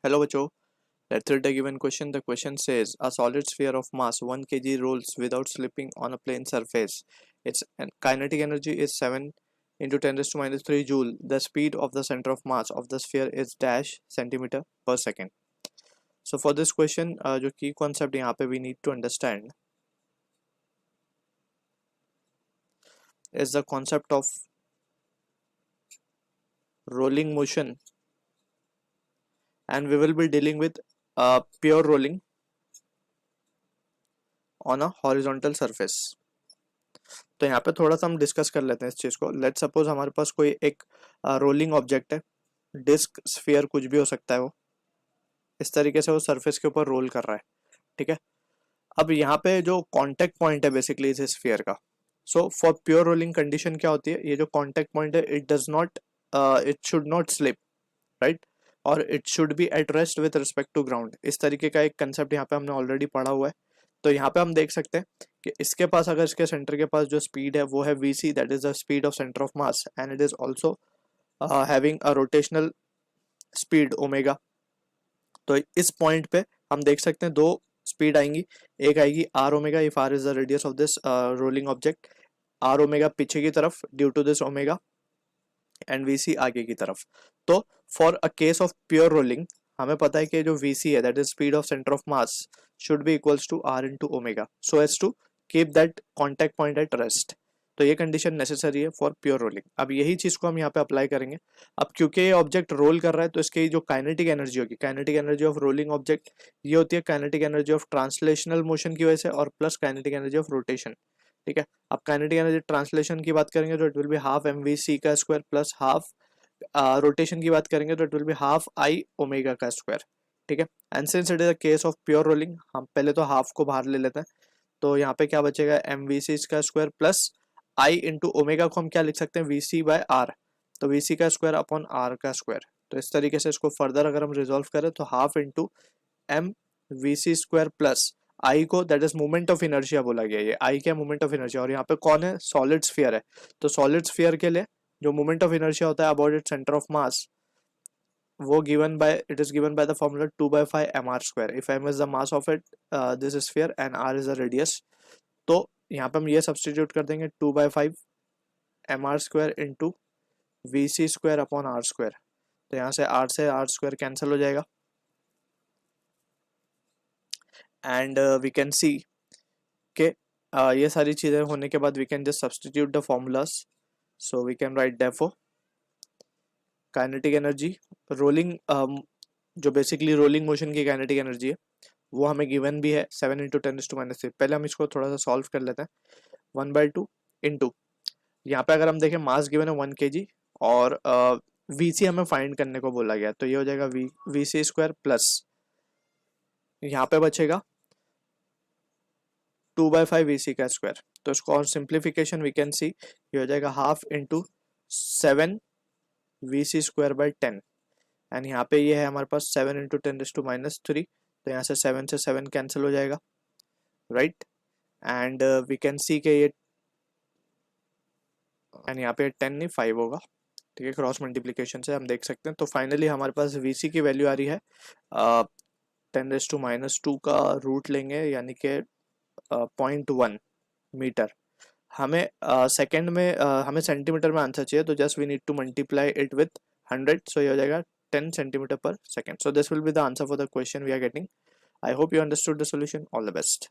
Hello बच्चों, let's read the given question. The question says a solid sphere of mass 1 kg rolls without slipping on a plane surface. Its kinetic energy is 7 into 10 raised to minus 3 joule. The speed of the center of mass of the sphere is dash centimeter per second. So for this question, जो key concept यहाँ पे we need to understand is the concept of rolling motion, and we will be dealing with pure rolling on a horizontal surface. तो यहाँ पे थोड़ा सा हम discuss कर लेते हैं इस चीज़ को. लेट्स सपोज हमारे पास कोई एक रोलिंग ऑब्जेक्ट है, डिस्क, स्फीयर, कुछ भी हो सकता है. वो इस तरीके से वो सरफेस के ऊपर रोल कर रहा है. ठीक है. अब यहाँ पे जो कांटेक्ट पॉइंट है बेसिकली इस स्फीयर का, so for pure rolling condition क्या होती है, ये जो कांटेक्ट पॉइंट है it does not, it should not slip, right, और it should be at rest with respect to ground. इस तरीके का एक कंसेप्ट यहाँ पे हमने ऑलरेडी पढ़ा हुआ है. तो यहाँ पे हम देख सकते हैं कि इसके पास, अगर इसके सेंटर के पास जो स्पीड है वो है vc, that is the speed of centre of mass, and it is also having a rotational speed omega. तो इस पॉइंट पे हम देख सकते हैं दो स्पीड आएंगी. एक आएगी R omega if R is the radius of this rolling object, R omega पीछे की तरफ due to this omega, and vc आगे की तरफ. तो for a case of pure rolling हमें पता है कि जो vc है that is speed of centre of mass should be equals to r into omega, so as to keep that contact point at rest. तो ये कंडीशन नेसेसरी है for pure rolling. अब यही चीज को हम यहाँ पे अप्लाई करेंगे. अब क्योंकि ये ऑब्जेक्ट रोल कर रहा है तो इसकी जो काइनेटिक एनर्जी होगी, kinetic energy of rolling object, ये होती है kinetic energy of translational motion की वजह से और plus kinetic energy of rotation. ठीक है. अब काइनेटिक एनर्जी ट्रांसलेशन की बात करेंगे तो it will be half M V C का स्क्वायर प्लस हाफ, रोटेशन की बात करेंगे तो it will be half I omega का स्क्वायर. ठीक है. And since it is a case of pure rolling, हम पहले तो हाफ को बाहर ले लेते हैं. तो यहाँ पे क्या बचेगा, एम वी सी का स्क्वायर प्लस आई इंटू ओमेगा को हम क्या लिख सकते हैं, वी सी बाय आर. तो वी सी का स्क्वायर अपॉन आर का स्क्वायर. तो इस तरीके से इसको फर्दर अगर हम रिजोल्व करें तो half into M V C square plus I को, that is moment of inertia बोला गया. ये आई क्या, मोमेंट ऑफ इनर्शिया. और यहाँ पे कौन है, सॉलिड स्फीयर है. तो सॉलिड स्फीयर के लिए जो मोमेंट ऑफ इनर्शिया होता है about it centre of mass, वो given by, it is given by the formula 2/5 mr square. If m is the mass of it, this sphere, and r is the radius. तो यहाँ पे हम ये substitute कर देंगे 2/5 mr square into V C square upon R square. तो यहाँ से r स्क्वायर कैंसिल हो जाएगा, एंड वी कैन सी के ये सारी चीज़ें होने के बाद we can just substitute the formulas. So we can write therefore kinetic energy rolling, जो बेसिकली रोलिंग मोशन की काइनेटिक एनर्जी है वो हमें गिवन भी है 7 इंटू 10⁻⁻3. पहले हम इसको थोड़ा सा सॉल्व कर लेते हैं. 1/2 इंटू, यहाँ पे अगर हम देखें मास गिवन है 1 kg और वीसी हमें फाइंड करने को बोला गया, तो ये हो जाएगा वी सी स्क्वायर प्लस यहाँ पे बचेगा 2/5 वी सी का स्क्वायर. तो इसको और सिंप्लीफिकेशन वी कैन सी, ये हो जाएगा half into 7 V C square by 10. And यहाँ पे ये है हमारे पास 7 इंटू 10⁻⁻3. तो यहाँ से 7 से 7 कैंसिल हो जाएगा, right. And we can see के ये, एंड यहाँ पे 10 नहीं 5 होगा. ठीक है. क्रॉस मल्टीप्लीकेशन से हम देख सकते हैं. तो फाइनली हमारे पास वी सी की वैल्यू आ रही है 10⁻² का रूट लेंगे, यानी कि 0.1 मीटर. हमें सेकेंड में हमें सेंटीमीटर में आंसर चाहिए, तो just we need to multiply it with 100. So ये हो जाएगा 10 centimeter per second. So this will be the answer for the question we are getting. I hope you understood the solution. All the best.